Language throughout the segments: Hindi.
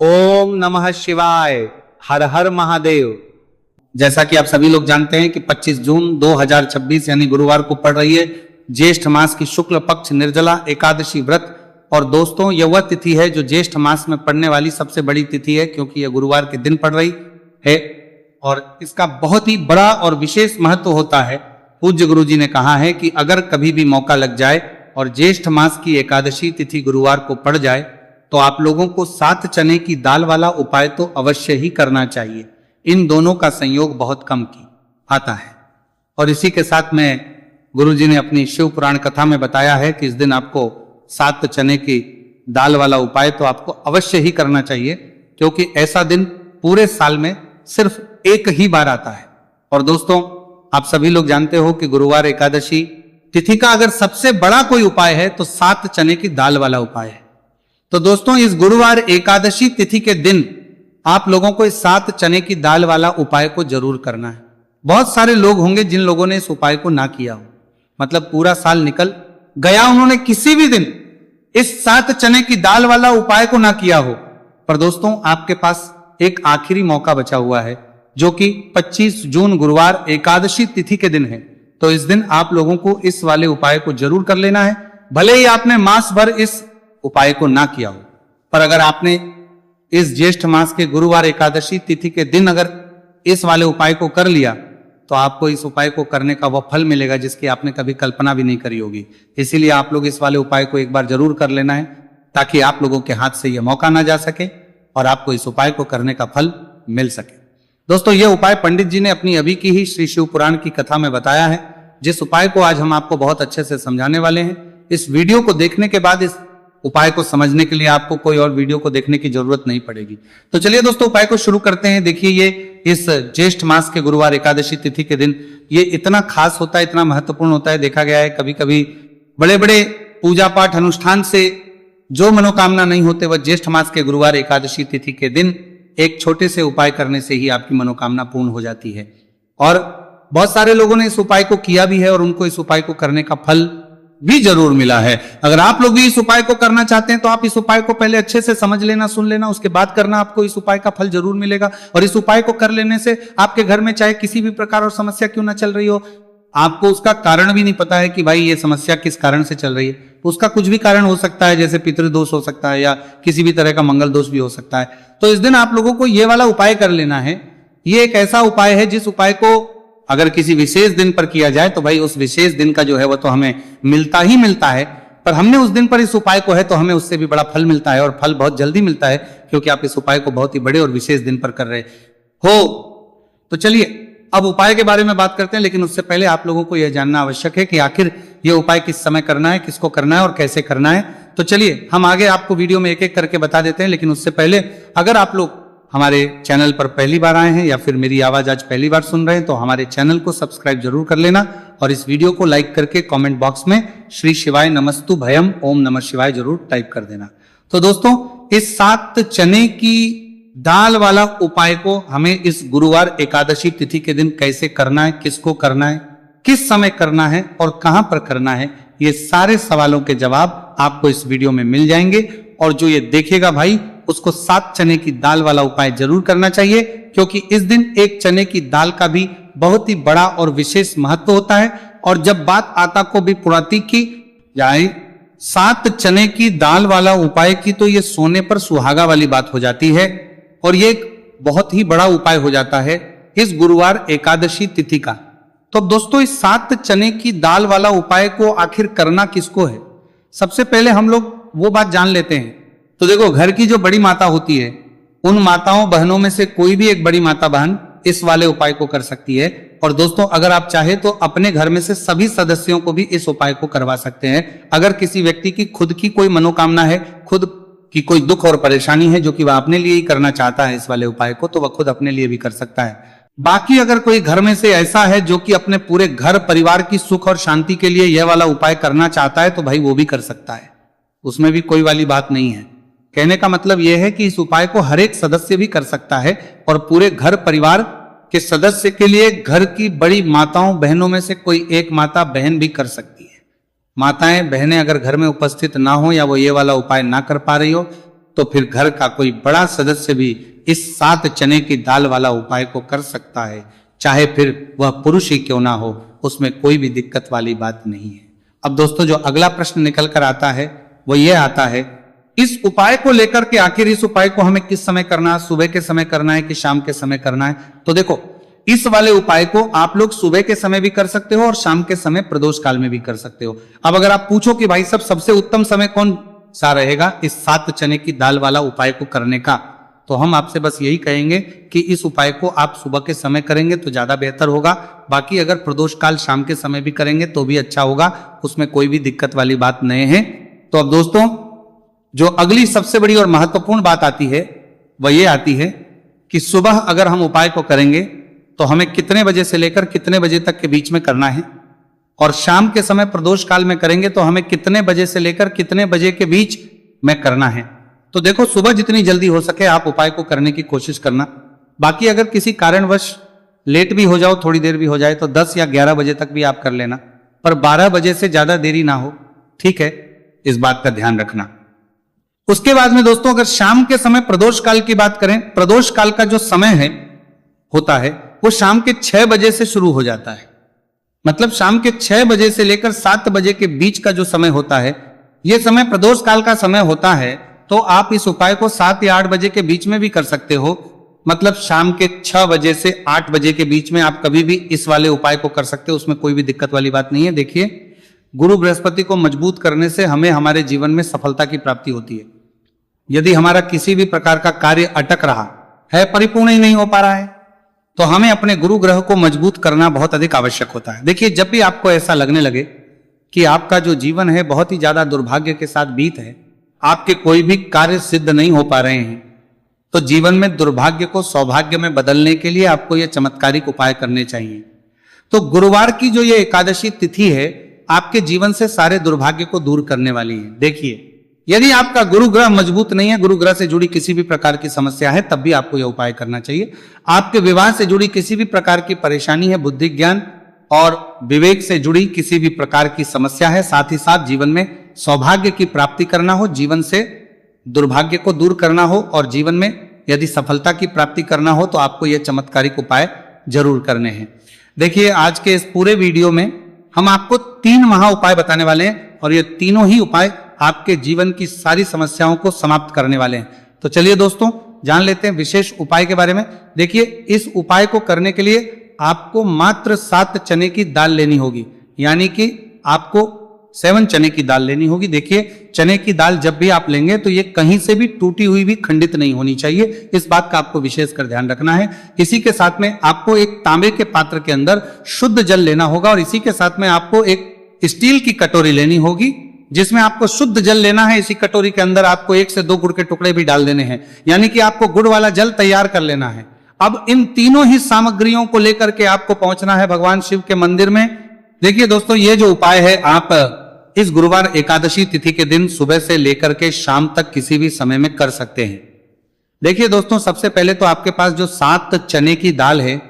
ओम नमः शिवाय। हर हर महादेव। जैसा कि आप सभी लोग जानते हैं कि 25 जून 2026 यानी गुरुवार को पड़ रही है ज्येष्ठ मास की शुक्ल पक्ष निर्जला एकादशी व्रत। और दोस्तों, यह वह तिथि है जो ज्येष्ठ मास में पड़ने वाली सबसे बड़ी तिथि है, क्योंकि यह गुरुवार के दिन पड़ रही है और इसका बहुत ही बड़ा और विशेष महत्व होता है। पूज्य गुरु जी ने कहा है कि अगर कभी भी मौका लग जाए और ज्येष्ठ मास की एकादशी तिथि गुरुवार को पड़ जाए तो आप लोगों को 7 चने की दाल वाला उपाय तो अवश्य ही करना चाहिए। इन दोनों का संयोग बहुत कम की आता है। और इसी के साथ में गुरुजी ने अपनी शिव पुराण कथा में बताया है कि इस दिन आपको 7 चने की दाल वाला उपाय तो आपको अवश्य ही करना चाहिए, क्योंकि ऐसा दिन पूरे साल में सिर्फ एक ही बार आता है। और दोस्तों, आप सभी लोग जानते हो कि गुरुवार एकादशी तिथि का अगर सबसे बड़ा कोई उपाय है तो 7 चने की दाल वाला उपाय है। तो दोस्तों, इस गुरुवार एकादशी तिथि के दिन आप लोगों को इस 7 चने की दाल वाला उपाय को जरूर करना है। बहुत सारे लोग होंगे जिन लोगों ने इस उपाय को ना किया हो, मतलब पूरा साल निकल गया, उन्होंने किसी भी दिन इस 7 चने की दाल वाला उपाय को ना किया हो। पर दोस्तों, आपके पास एक आखिरी मौका बचा हुआ है, जो कि 25 जून गुरुवार एकादशी तिथि के दिन है। तो इस दिन आप लोगों को इस वाले उपाय को जरूर कर लेना है। भले ही आपने मास भर इस उपाय को ना किया हो, पर अगर आपने इस ज्येष्ठ मास के गुरुवार एकादशी तिथि के दिन अगर इस वाले उपाय को कर लिया तो आपको इस उपाय को करने का वह फल मिलेगा जिसकी आपने कभी कल्पना भी नहीं करी होगी। इसीलिए आप लोग इस वाले उपाय को एक बार जरूर कर लेना है, ताकि आप लोगों के हाथ से यह मौका ना जा सके और आपको इस उपाय को करने का फल मिल सके। दोस्तों, यह उपाय पंडित जी ने अपनी अभी की ही श्री शिव पुराण की कथा में बताया है, जिस उपाय को आज हम आपको बहुत अच्छे से समझाने वाले हैं। इस वीडियो को देखने के बाद इस उपाय को समझने के लिए आपको कोई और वीडियो को देखने की जरूरत नहीं पड़ेगी। तो चलिए दोस्तों, उपाय को शुरू करते हैं। देखिए, ये इस ज्येष्ठ मास के गुरुवार एकादशी तिथि के दिन ये इतना खास होता है, इतना महत्वपूर्ण होता है। देखा गया है कभी कभी बड़े बड़े पूजा पाठ अनुष्ठान से जो मनोकामना नहीं होते, वह ज्येष्ठ मास के गुरुवार एकादशी तिथि के दिन एक छोटे से उपाय करने से ही आपकी मनोकामना पूर्ण हो जाती है। और बहुत सारे लोगों ने इस उपाय को किया भी है और उनको इस उपाय को करने का फल भी जरूर मिला है। अगर आप लोग भी इस उपाय को करना चाहते हैं तो आप इस उपाय को पहले अच्छे से समझ लेना, सुन लेना, उसके बाद करना। आपको इस उपाय का फल जरूर मिलेगा। और इस उपाय को कर लेने से आपके घर में चाहे किसी भी प्रकार और समस्या क्यों ना चल रही हो, आपको उसका कारण भी नहीं पता है कि भाई ये समस्या किस कारण से चल रही है, तो उसका कुछ भी कारण हो सकता है, जैसे पितृदोष हो सकता है या किसी भी तरह का मंगल दोष भी हो सकता है। तो इस दिन आप लोगों को ये वाला उपाय कर लेना है। ये एक ऐसा उपाय है जिस उपाय को अगर किसी विशेष दिन पर किया जाए तो भाई उस विशेष दिन का जो है वह तो हमें मिलता ही मिलता है, पर हमने उस दिन पर इस उपाय को है तो हमें उससे भी बड़ा फल मिलता है, और फल बहुत जल्दी मिलता है, क्योंकि आप इस उपाय को बहुत ही बड़े और विशेष दिन पर कर रहे हो। तो चलिए अब उपाय के बारे में बात करते हैं, लेकिन उससे पहले आप लोगों को यह जानना आवश्यक है कि आखिर यह उपाय किस समय करना है, किसको करना है और कैसे करना है। तो चलिए हम आगे आपको वीडियो में एक एक करके बता देते हैं। लेकिन उससे पहले अगर आप लोग हमारे चैनल पर पहली बार आए हैं या फिर मेरी आवाज आज पहली बार सुन रहे हैं तो हमारे चैनल को सब्सक्राइब जरूर कर लेना, और इस वीडियो को लाइक करके कमेंट बॉक्स में श्री शिवाय नमस्तु भयम ओम नमः शिवाय जरूर टाइप कर देना। तो दोस्तों, इस 7 चने की दाल वाला उपाय को हमें इस गुरुवार एकादशी तिथि के दिन कैसे करना है, किसको करना है, किस समय करना है और कहां पर करना है, ये सारे सवालों के जवाब आपको इस वीडियो में मिल जाएंगे। और जो ये देखेगा भाई, उसको 7 चने की दाल वाला उपाय जरूर करना चाहिए, क्योंकि इस दिन एक चने की दाल का भी बहुत ही बड़ा और विशेष महत्व होता है। और जब बात आता को भी पुराती की जाए 7 चने की दाल वाला उपाय की, तो ये सोने पर सुहागा वाली बात हो जाती है और ये एक बहुत ही बड़ा उपाय हो जाता है इस गुरुवार एकादशी तिथि का। तो दोस्तों, इस 7 चने की दाल वाला उपाय को आखिर करना किसको है, सबसे पहले हम लोग वो बात जान लेते हैं। तो देखो, घर की जो बड़ी माता होती है, उन माताओं बहनों में से कोई भी एक बड़ी माता बहन इस वाले उपाय को कर सकती है। और दोस्तों, अगर आप चाहे तो अपने घर में से सभी सदस्यों को भी इस उपाय को करवा सकते हैं। अगर किसी व्यक्ति की खुद की कोई मनोकामना है, खुद की कोई दुख और परेशानी है जो कि वह अपने लिए ही करना चाहता है इस वाले उपाय को, तो वह खुद अपने लिए भी कर सकता है। बाकी अगर कोई घर में से ऐसा है जो कि अपने पूरे घर परिवार की सुख और शांति के लिए यह वाला उपाय करना चाहता है, तो भाई वो भी कर सकता है, उसमें भी कोई वाली बात नहीं है। कहने का मतलब यह है कि इस उपाय को हर एक सदस्य भी कर सकता है, और पूरे घर परिवार के सदस्य के लिए घर की बड़ी माताओं बहनों में से कोई एक माता बहन भी कर सकती है। माताएं बहनें अगर घर में उपस्थित ना हो या वो ये वाला उपाय ना कर पा रही हो, तो फिर घर का कोई बड़ा सदस्य भी इस 7 चने की दाल वाला उपाय को कर सकता है, चाहे फिर वह पुरुष ही क्यों ना हो, उसमें कोई भी दिक्कत वाली बात नहीं है। अब दोस्तों, जो अगला प्रश्न निकल कर आता है वो ये आता है, इस उपाय को लेकर के आखिर इस उपाय को हमें किस समय करना है, सुबह के समय करना है कि शाम के समय करना है? तो देखो, इस वाले उपाय को आप लोग सुबह के समय भी कर सकते हो और शाम के समय प्रदोष काल में भी कर सकते हो। अब अगर आप पूछो कि भाई साहब सबसे उत्तम समय कौन सा रहेगा इस 7 चने की दाल वाला उपाय को करने का, तो हम आपसे बस यही कहेंगे कि इस उपाय को आप सुबह के समय करेंगे तो ज्यादा बेहतर होगा। बाकी अगर प्रदोष काल शाम के समय भी करेंगे तो भी अच्छा होगा, उसमें कोई भी दिक्कत वाली बात नहीं है। तो अब दोस्तों, जो अगली सबसे बड़ी और महत्वपूर्ण बात आती है वह ये आती है कि सुबह अगर हम उपाय को करेंगे तो हमें कितने बजे से लेकर कितने बजे तक के बीच में करना है, और शाम के समय प्रदोष काल में करेंगे तो हमें कितने बजे से लेकर कितने बजे के बीच में करना है। तो देखो, सुबह जितनी जल्दी हो सके आप उपाय को करने की कोशिश करना। बाकी अगर किसी कारणवश लेट भी हो जाओ, थोड़ी देर भी हो जाए, तो 10 या 11 बजे तक भी आप कर लेना, पर 12 बजे से ज्यादा देरी ना हो, ठीक है? इस बात का ध्यान रखना। उसके बाद में दोस्तों, अगर शाम के समय प्रदोष काल की बात करें, प्रदोष काल का जो समय है होता है वो शाम के 6 बजे से शुरू हो जाता है। मतलब शाम के 6 बजे से लेकर 7 बजे के बीच का जो समय होता है, यह समय प्रदोष काल का समय होता है। तो आप इस उपाय को 7 या 8 बजे के बीच में भी कर सकते हो। मतलब शाम के 6 बजे से 8 बजे के बीच में आप कभी भी इस वाले उपाय को कर सकते हो, उसमें कोई भी दिक्कत वाली बात नहीं है। देखिए, गुरु बृहस्पति को मजबूत करने से हमें हमारे जीवन में सफलता की प्राप्ति होती है। यदि हमारा किसी भी प्रकार का कार्य अटक रहा है, परिपूर्ण ही नहीं हो पा रहा है, तो हमें अपने गुरु ग्रह को मजबूत करना बहुत अधिक आवश्यक होता है। देखिए, जब भी आपको ऐसा लगने लगे कि आपका जो जीवन है बहुत ही ज्यादा दुर्भाग्य के साथ बीत है, आपके कोई भी कार्य सिद्ध नहीं हो पा रहे हैं, तो जीवन में दुर्भाग्य को सौभाग्य में बदलने के लिए आपको यह चमत्कारिक उपाय करने चाहिए। तो गुरुवार की जो ये एकादशी तिथि है, आपके जीवन से सारे दुर्भाग्य को दूर करने वाली है। देखिए, यदि आपका गुरु ग्रह मजबूत नहीं है, गुरु ग्रह से जुड़ी किसी भी प्रकार की समस्या है, तब भी आपको यह उपाय करना चाहिए। आपके विवाह से जुड़ी किसी भी प्रकार की परेशानी है, बुद्धि ज्ञान और विवेक से जुड़ी किसी भी प्रकार की समस्या है, साथ ही साथ जीवन में सौभाग्य की प्राप्ति करना हो, जीवन से दुर्भाग्य को दूर करना हो और जीवन में यदि सफलता की प्राप्ति करना हो, तो आपको यह चमत्कारिक उपाय जरूर करने हैं। देखिए, आज के इस पूरे वीडियो में हम आपको 3 महा उपाय बताने वाले हैं और ये तीनों ही उपाय आपके जीवन की सारी समस्याओं को समाप्त करने वाले हैं। तो चलिए दोस्तों, जान लेते हैं विशेष उपाय के बारे में। देखिए, इस उपाय को करने के लिए आपको मात्र 7 चने की दाल लेनी होगी, यानी कि आपको 7 चने की दाल लेनी होगी। देखिए, चने की दाल जब भी आप लेंगे तो ये कहीं से भी टूटी हुई भी खंडित नहीं होनी चाहिए, इस बात का आपको विशेषकर ध्यान रखना है। इसी के साथ में आपको एक तांबे के पात्र के अंदर शुद्ध जल लेना होगा और इसी के साथ में आपको एक स्टील की कटोरी लेनी होगी जिसमें आपको शुद्ध जल लेना है। इसी कटोरी के अंदर आपको 1 से 2 गुड़ के टुकड़े भी डाल देने हैं, यानी कि आपको गुड़ वाला जल तैयार कर लेना है। अब इन तीनों ही सामग्रियों को लेकर के आपको पहुंचना है भगवान शिव के मंदिर में। देखिए दोस्तों, ये जो उपाय है आप इस गुरुवार एकादशी तिथि के दिन सुबह से लेकर के शाम तक किसी भी समय में कर सकते हैं। देखिए दोस्तों, सबसे पहले तो आपके पास जो 7 चने की दाल है,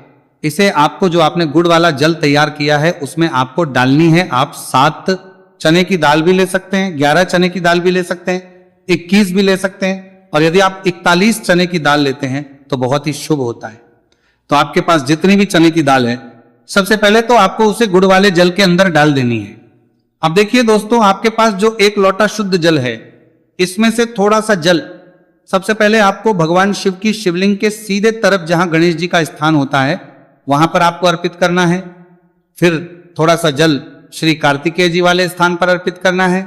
इसे आपको जो आपने गुड़ वाला जल तैयार किया है उसमें आपको डालनी है। आप 7 चने की दाल भी ले सकते हैं, 11 चने की दाल भी ले सकते हैं, 21 भी ले सकते हैं, और यदि आप 41 चने की दाल लेते हैं तो बहुत ही शुभ होता है। तो आपके पास जितनी भी चने की दाल है, सबसे पहले तो आपको उसे गुड़ वाले जल के अंदर डाल देनी है। अब देखिए दोस्तों, आपके पास जो 1 लोटा शुद्ध जल है, इसमें से थोड़ा सा जल सबसे पहले आपको भगवान शिव की शिवलिंग के सीधे तरफ जहां गणेश जी का स्थान होता है वहां पर आपको अर्पित करना है। फिर थोड़ा सा जल श्री कार्तिकेय जी वाले स्थान पर अर्पित करना है।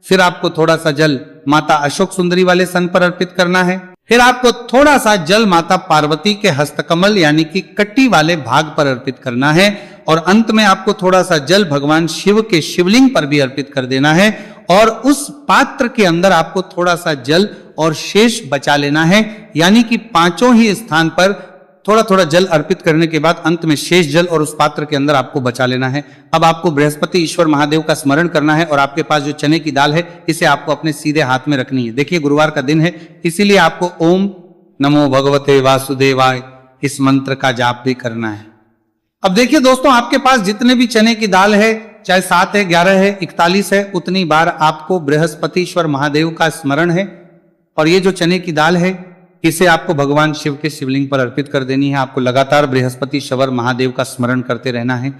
फिर आपको थोड़ा सा जल माता अशोक सुंदरी वाले स्थान पर अर्पित करना है। फिर आपको थोड़ा सा जल माता पार्वती के हस्तकमल यानी कि कट्टी वाले भाग पर अर्पित करना है। और अंत में आपको थोड़ा सा जल भगवान शिव के शिवलिंग पर भी अर्पित कर देना है। और उस पात्र के अंदर आपको थोड़ा सा जल और शेष बचा लेना है, यानी कि 5 ही स्थान पर थोड़ा थोड़ा जल अर्पित करने के बाद अंत में शेष जल और उस पात्र के अंदर आपको बचा लेना है। अब आपको बृहस्पति ईश्वर महादेव का स्मरण करना है और आपके पास जो चने की दाल है इसे आपको अपने सीधे हाथ में रखनी है। देखिए, गुरुवार का दिन है, इसीलिए आपको ओम नमो भगवते वासुदेवाय इस मंत्र का जाप भी करना है। अब देखिए दोस्तों, आपके पास जितने भी चने की दाल है, चाहे 7 है, 11 है, 41 है, उतनी बार आपको बृहस्पतिश्वर महादेव का स्मरण है। और ये जो चने की दाल है इसे आपको भगवान शिव के शिवलिंग पर अर्पित कर देनी है। आपको लगातार बृहस्पति शवर महादेव का स्मरण करते रहना है।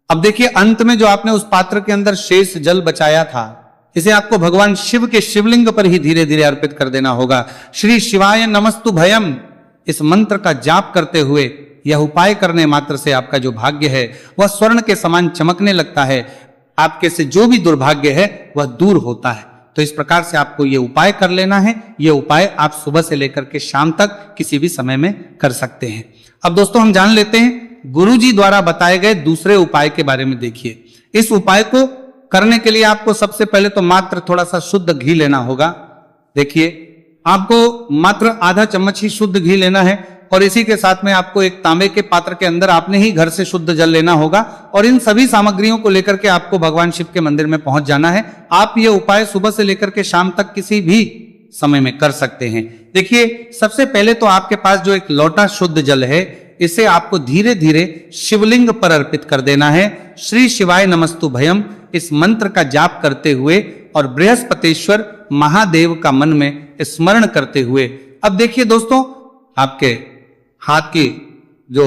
अब देखिए अंत में जो आपने उस पात्र के अंदर शेष जल बचाया था इसे आपको भगवान शिव के शिवलिंग पर ही धीरे धीरे अर्पित कर देना होगा। श्री शिवाय नमस्तु भयम इस मंत्र का जाप करते हुए यह उपाय करने मात्र से आपका जो भाग्य है वह स्वर्ण के समान चमकने लगता है। आपके से जो भी दुर्भाग्य है वह दूर होता है। तो इस प्रकार से आपको ये उपाय कर लेना है। ये उपाय आप सुबह से लेकर के शाम तक किसी भी समय में कर सकते हैं। अब दोस्तों हम जान लेते हैं गुरुजी द्वारा बताए गए दूसरे उपाय के बारे में। देखिए इस उपाय को करने के लिए आपको सबसे पहले तो मात्र थोड़ा सा शुद्ध घी लेना होगा। देखिए आपको मात्र आधा चम्मच ही शुद्ध घी लेना है और इसी के साथ में आपको एक तांबे के पात्र के अंदर आपने ही घर से शुद्ध जल लेना होगा और इन सभी सामग्रियों को लेकर के आपको भगवान शिव के मंदिर में पहुंच जाना है। आप ये उपाय सुबह से लेकर के शाम तक किसी भी समय में कर सकते हैं। देखिए सबसे पहले तो आपके पास जो एक लोटा शुद्ध जल है इसे आपको धीरे धीरे शिवलिंग पर अर्पित कर देना है। श्री शिवाय नमस्तु भयम इस मंत्र का जाप करते हुए और बृहस्पतिश्वर महादेव का मन में स्मरण करते हुए। अब देखिए दोस्तों आपके हाथ की जो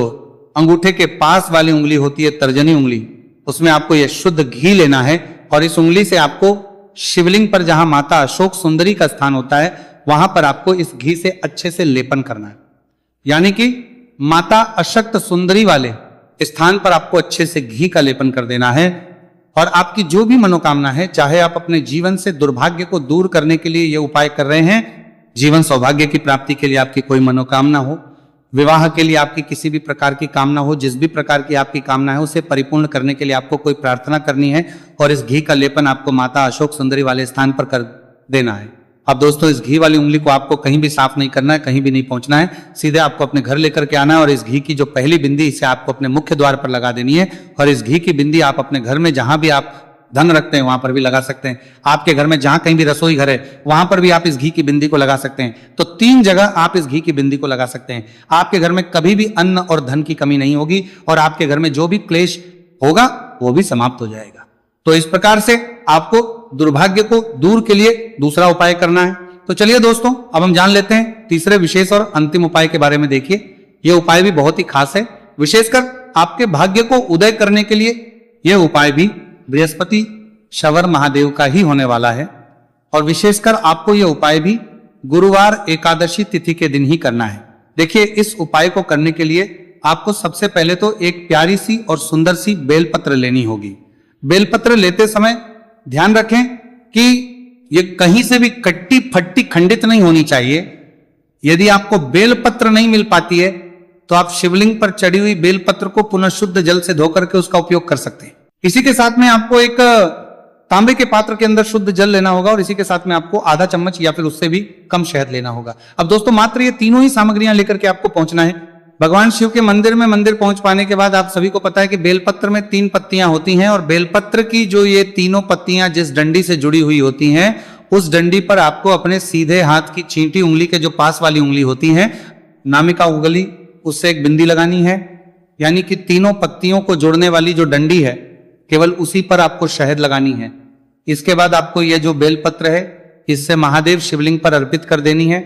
अंगूठे के पास वाली उंगली होती है तर्जनी उंगली, उसमें आपको यह शुद्ध घी लेना है और इस उंगली से आपको शिवलिंग पर जहां माता अशोक सुंदरी का स्थान होता है वहां पर आपको इस घी से अच्छे से लेपन करना है। यानी कि माता अशक्त सुंदरी वाले स्थान पर आपको अच्छे से घी का लेपन कर देना है और आपकी जो भी मनोकामना है, चाहे आप अपने जीवन से दुर्भाग्य को दूर करने के लिए यह उपाय कर रहे हैं, जीवन सौभाग्य की प्राप्ति के लिए आपकी कोई मनोकामना हो, विवाह के लिए आपकी किसी भी प्रकार की कामना हो, जिस भी प्रकार की आपकी कामना है उसे परिपूर्ण करने के लिए आपको कोई प्रार्थना करनी है और इस घी का लेपन आपको माता अशोक सुंदरी वाले स्थान पर कर देना है। अब दोस्तों इस घी वाली उंगली को आपको कहीं भी साफ नहीं करना है, कहीं भी नहीं पहुंचना है, सीधे आपको अपने घर लेकर के आना है और इस घी की जो पहली बिंदी इसे आपको अपने मुख्य द्वार पर लगा देनी है और इस घी की बिंदी आप अपने घर में जहां भी आप धन रखते हैं वहां पर भी लगा सकते हैं। आपके घर में जहां कहीं भी रसोई घर है वहां पर भी आप इस घी की बिंदी को लगा सकते हैं। तो 3 जगह आप इस घी की बिंदी को लगा सकते हैं। आपके घर में कभी भी अन्न और धन की कमी नहीं होगी और आपके घर में जो भी क्लेश होगा वो भी समाप्त हो जाएगा। तो इस प्रकार से आपको दुर्भाग्य को दूर के लिए दूसरा उपाय करना है। तो चलिए दोस्तों अब हम जान लेते हैं तीसरे विशेष और अंतिम उपाय के बारे में। देखिए यह उपाय भी बहुत ही खास है, विशेषकर आपके भाग्य को उदय करने के लिए यह उपाय भी बृहस्पति शवर महादेव का ही होने वाला है और विशेषकर आपको यह उपाय भी गुरुवार एकादशी तिथि के दिन ही करना है। देखिए इस उपाय को करने के लिए आपको सबसे पहले तो एक प्यारी सी और सुंदर सी बेलपत्र लेनी होगी। बेलपत्र लेते समय ध्यान रखें कि ये कहीं से भी कट्टी फट्टी खंडित नहीं होनी चाहिए। यदि आपको बेलपत्र नहीं मिल पाती है तो आप शिवलिंग पर चढ़ी हुई बेलपत्र को पुनः शुद्ध जल से धोकर के उसका उपयोग कर सकते हैं। इसी के साथ में आपको एक तांबे के पात्र के अंदर शुद्ध जल लेना होगा और इसी के साथ में आपको आधा चम्मच या फिर उससे भी कम शहद लेना होगा। अब दोस्तों मात्र ये तीनों ही सामग्रियां लेकर के आपको पहुंचना है भगवान शिव के मंदिर में। मंदिर पहुंच पाने के बाद आप सभी को पता है कि बेलपत्र में 3 पत्तियां होती हैं और बेलपत्र की जो ये तीनों पत्तियां जिस डंडी से जुड़ी हुई होती हैं उस डंडी पर आपको अपने सीधे हाथ की चींटी उंगली के जो पास वाली उंगली होती है नामिका उंगली उससे एक बिंदी लगानी है। यानी कि तीनों पत्तियों को जोड़ने वाली जो डंडी है केवल उसी पर आपको शहद लगानी है। इसके बाद आपको यह जो बेलपत्र है इससे महादेव शिवलिंग पर अर्पित कर देनी है।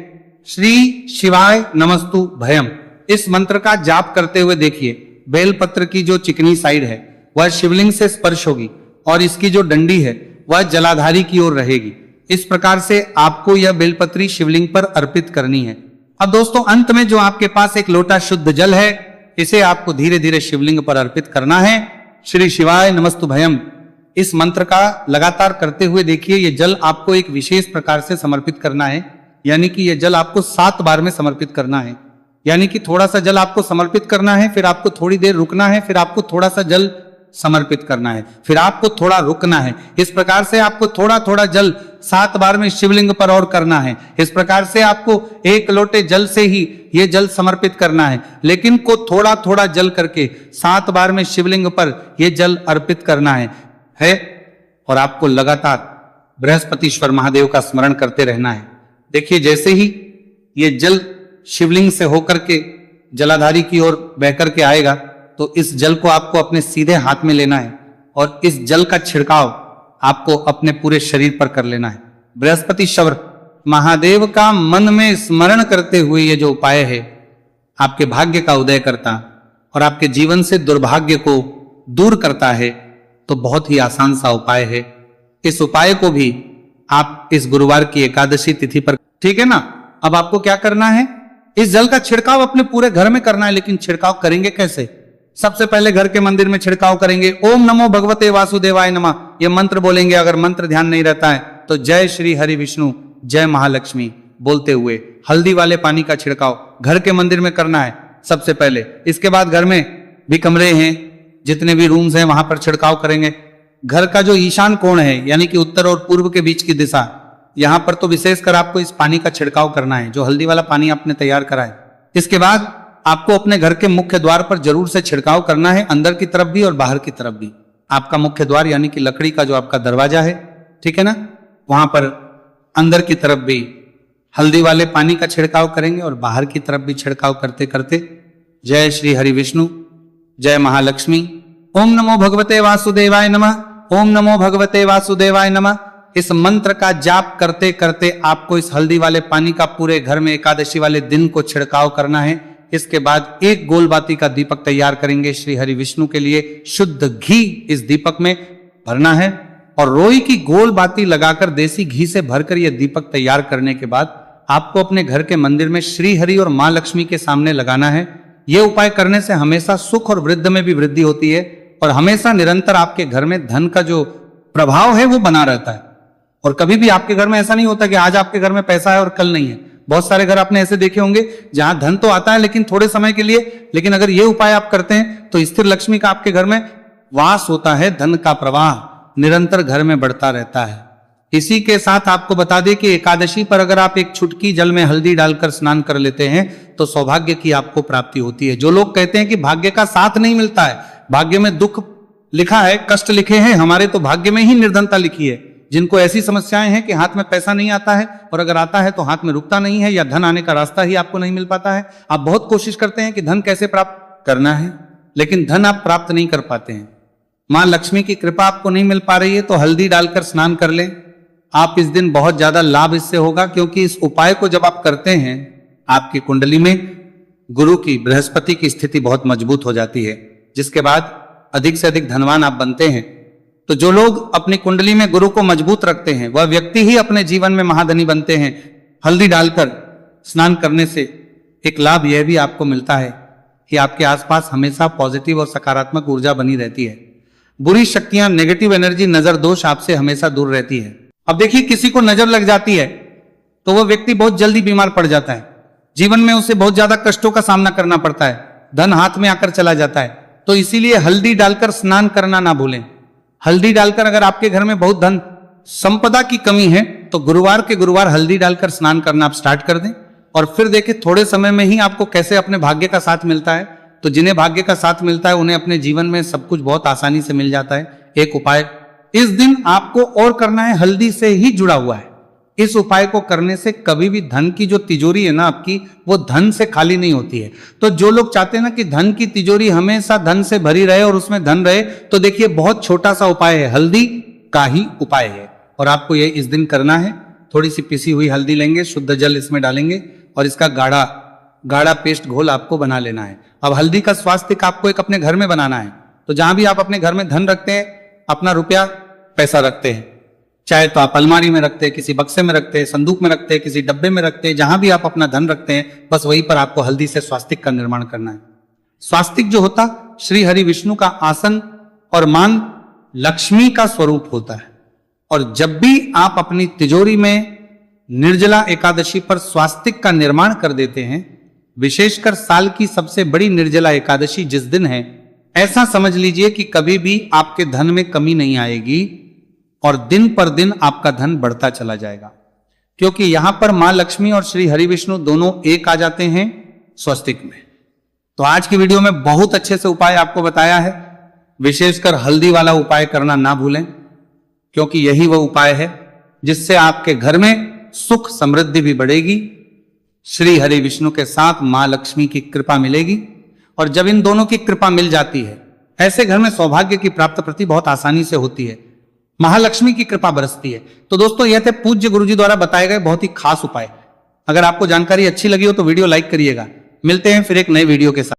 श्री शिवाय नमस्तु भयम इस मंत्र का जाप करते हुए देखिए बेलपत्र की जो चिकनी साइड है वह शिवलिंग से स्पर्श होगी और इसकी जो डंडी है वह जलाधारी की ओर रहेगी। इस प्रकार से आपको यह बेलपत्री शिवलिंग पर अर्पित करनी है। अब दोस्तों अंत में जो आपके पास एक लोटा शुद्ध जल है इसे आपको धीरे धीरे शिवलिंग पर अर्पित करना है। श्री शिवाय नमस्तु भयम इस मंत्र का लगातार करते हुए देखिए ये जल आपको एक विशेष प्रकार से समर्पित करना है। यानी कि यह जल आपको 7 बार में समर्पित करना है। यानी कि थोड़ा सा जल आपको समर्पित करना है, फिर आपको थोड़ी देर रुकना है, फिर आपको थोड़ा सा जल समर्पित करना है, फिर आपको थोड़ा रुकना है। इस प्रकार से आपको थोड़ा थोड़ा जल 7 बार में शिवलिंग पर और करना है। इस प्रकार से आपको 1 लोटे जल से ही ये जल समर्पित करना है, लेकिन को थोड़ा थोड़ा जल करके 7 बार में शिवलिंग पर यह जल अर्पित करना है और आपको लगातार बृहस्पतिश्वर महादेव का स्मरण करते रहना है। देखिए जैसे ही ये जल शिवलिंग से होकर के जलाधारी की ओर बहकर के आएगा तो इस जल को आपको अपने सीधे हाथ में लेना है और इस जल का छिड़काव आपको अपने पूरे शरीर पर कर लेना है। बृहस्पति शवर महादेव का मन में स्मरण करते हुए ये जो उपाय है आपके भाग्य का उदय करता और आपके जीवन से दुर्भाग्य को दूर करता है, तो बहुत ही आसान सा उपाय है। इस उपाय को भी आप इस गुरुवार की एकादशी तिथि पर, ठीक है ना। अब आपको क्या करना है, इस जल का छिड़काव अपने पूरे घर में करना है। लेकिन छिड़काव करेंगे कैसे? सबसे पहले घर के मंदिर में छिड़काव करेंगे। ओम नमो भगवते वासुदेवाय नमः, ये मंत्र बोलेंगे। अगर मंत्र ध्यान नहीं रहता है तो जय श्री हरि विष्णु जय महालक्ष्मी बोलते हुए हल्दी वाले पानी का छिड़काव घर के मंदिर में करना है सबसे पहले। इसके बाद घर में भी कमरे हैं, जितने भी रूम्स हैं वहां पर छिड़काव करेंगे। घर का जो ईशान कोण है यानी कि उत्तर और पूर्व के बीच की दिशा, यहां पर तो विशेषकर आपको इस पानी का छिड़काव करना है, जो हल्दी वाला पानी आपने तैयार करा है। इसके बाद आपको अपने घर के मुख्य द्वार पर जरूर से छिड़काव करना है, अंदर की तरफ भी और बाहर की तरफ भी। आपका मुख्य द्वार यानी कि लकड़ी का जो आपका दरवाजा है, ठीक है ना, वहां पर अंदर की तरफ भी हल्दी वाले पानी का छिड़काव करेंगे और बाहर की तरफ भी छिड़काव करते करते जय श्री हरि विष्णु जय महालक्ष्मी, ओम नमो भगवते वासुदेवाय नमः, ओम नमो भगवते वासुदेवाय नमः, इस मंत्र का जाप करते करते आपको इस हल्दी वाले पानी का पूरे घर में एकादशी वाले दिन को छिड़काव करना है। इसके बाद एक गोल बाती का दीपक तैयार करेंगे श्री हरि विष्णु के लिए। शुद्ध घी इस दीपक में भरना है और रोई की गोल बाती लगाकर देसी घी से भरकर यह दीपक तैयार करने के बाद आपको अपने घर के मंदिर में श्री हरि और मां लक्ष्मी के सामने लगाना है। यह उपाय करने से हमेशा सुख और वृद्धि में भी वृद्धि होती है और हमेशा निरंतर आपके घर में धन का जो प्रभाव है वो बना रहता है। और कभी भी आपके घर में ऐसा नहीं होता कि आज आपके घर में पैसा है और कल नहीं है। बहुत सारे घर आपने ऐसे देखे होंगे जहां धन तो आता है लेकिन थोड़े समय के लिए, लेकिन अगर ये उपाय आप करते हैं तो स्थिर लक्ष्मी का आपके घर में वास होता है, धन का प्रवाह निरंतर घर में बढ़ता रहता है। इसी के साथ आपको बता दें कि एकादशी पर अगर आप एक चुटकी जल में हल्दी डालकर स्नान कर लेते हैं तो सौभाग्य की आपको प्राप्ति होती है। जो लोग कहते हैं कि भाग्य का साथ नहीं मिलता है, भाग्य में दुख लिखा है, कष्ट लिखे हैं, हमारे तो भाग्य में ही निर्धनता लिखी है। जिनको ऐसी समस्याएं हैं कि हाथ में पैसा नहीं आता है और अगर आता है तो हाथ में रुकता नहीं है या धन आने का रास्ता ही आपको नहीं मिल पाता है। आप बहुत कोशिश करते हैं कि धन कैसे प्राप्त करना है, लेकिन धन आप प्राप्त नहीं कर पाते हैं। मां लक्ष्मी की कृपा आपको नहीं मिल पा रही है तो हल्दी डालकर स्नान कर लें। आप इस दिन बहुत ज्यादा लाभ इससे होगा, क्योंकि इस उपाय को जब आप करते हैं आपकी कुंडली में गुरु की, बृहस्पति की स्थिति बहुत मजबूत हो जाती है, जिसके बाद अधिक से अधिक धनवान आप बनते हैं। तो जो लोग अपनी कुंडली में गुरु को मजबूत रखते हैं वह व्यक्ति ही अपने जीवन में महाधनी बनते हैं। हल्दी डालकर स्नान करने से एक लाभ यह भी आपको मिलता है कि आपके आसपास हमेशा पॉजिटिव और सकारात्मक ऊर्जा बनी रहती है। बुरी शक्तियां, नेगेटिव एनर्जी, नजर दोष आपसे हमेशा दूर रहती है। अब देखिए, किसी को नजर लग जाती है तो वह व्यक्ति बहुत जल्दी बीमार पड़ जाता है, जीवन में उसे बहुत ज्यादा कष्टों का सामना करना पड़ता है, धन हाथ में आकर चला जाता है। तो इसीलिए हल्दी डालकर स्नान करना ना भूलें। हल्दी डालकर अगर आपके घर में बहुत धन संपदा की कमी है तो गुरुवार के गुरुवार हल्दी डालकर स्नान करना आप स्टार्ट कर दें और फिर देखें थोड़े समय में ही आपको कैसे अपने भाग्य का साथ मिलता है। तो जिन्हें भाग्य का साथ मिलता है उन्हें अपने जीवन में सब कुछ बहुत आसानी से मिल जाता है। एक उपाय इस दिन आपको और करना है, हल्दी से ही जुड़ा हुआ है। इस उपाय को करने से कभी भी धन की जो तिजोरी है ना आपकी, वो धन से खाली नहीं होती है। तो जो लोग चाहते हैं ना कि धन की तिजोरी हमेशा धन से भरी रहे और उसमें धन रहे, तो देखिए बहुत छोटा सा उपाय है, हल्दी का ही उपाय है और आपको ये इस दिन करना है। थोड़ी सी पिसी हुई हल्दी लेंगे, शुद्ध जल इसमें डालेंगे और इसका गाढ़ा गाढ़ा पेस्ट घोल आपको बना लेना है। अब हल्दी का स्वास्तिक आपको एक अपने घर में बनाना है। तो जहां भी आप अपने घर में धन रखते हैं, अपना रुपया पैसा रखते हैं, चाहे तो आप अलमारी में रखते हैं, किसी बक्से में रखते हैं, संदूक में रखते हैं, किसी डब्बे में रखते हैं, जहां भी आप अपना धन रखते हैं बस वहीं पर आपको हल्दी से स्वास्तिक का निर्माण करना है। स्वास्तिक जो होता श्री हरि विष्णु का आसन और मान लक्ष्मी का स्वरूप होता है। और जब भी आप अपनी तिजोरी में निर्जला एकादशी पर स्वास्तिक का निर्माण कर देते हैं, विशेषकर साल की सबसे बड़ी निर्जला एकादशी जिस दिन है, ऐसा समझ लीजिए कि कभी भी आपके धन में कमी नहीं आएगी और दिन पर दिन आपका धन बढ़ता चला जाएगा, क्योंकि यहां पर मां लक्ष्मी और श्री हरि विष्णु दोनों एक आ जाते हैं स्वस्तिक में। तो आज की वीडियो में बहुत अच्छे से उपाय आपको बताया है। विशेषकर हल्दी वाला उपाय करना ना भूलें, क्योंकि यही वह उपाय है जिससे आपके घर में सुख समृद्धि भी बढ़ेगी, श्री हरि विष्णु के साथ मां लक्ष्मी की कृपा मिलेगी। और जब इन दोनों की कृपा मिल जाती है, ऐसे घर में सौभाग्य की प्राप्ति बहुत आसानी से होती है। महालक्ष्मी की कृपा बरसती है। तो दोस्तों यह थे पूज्य गुरुजी द्वारा बताए गए बहुत ही खास उपाय। अगर आपको जानकारी अच्छी लगी हो तो वीडियो लाइक करिएगा। मिलते हैं फिर एक नए वीडियो के साथ।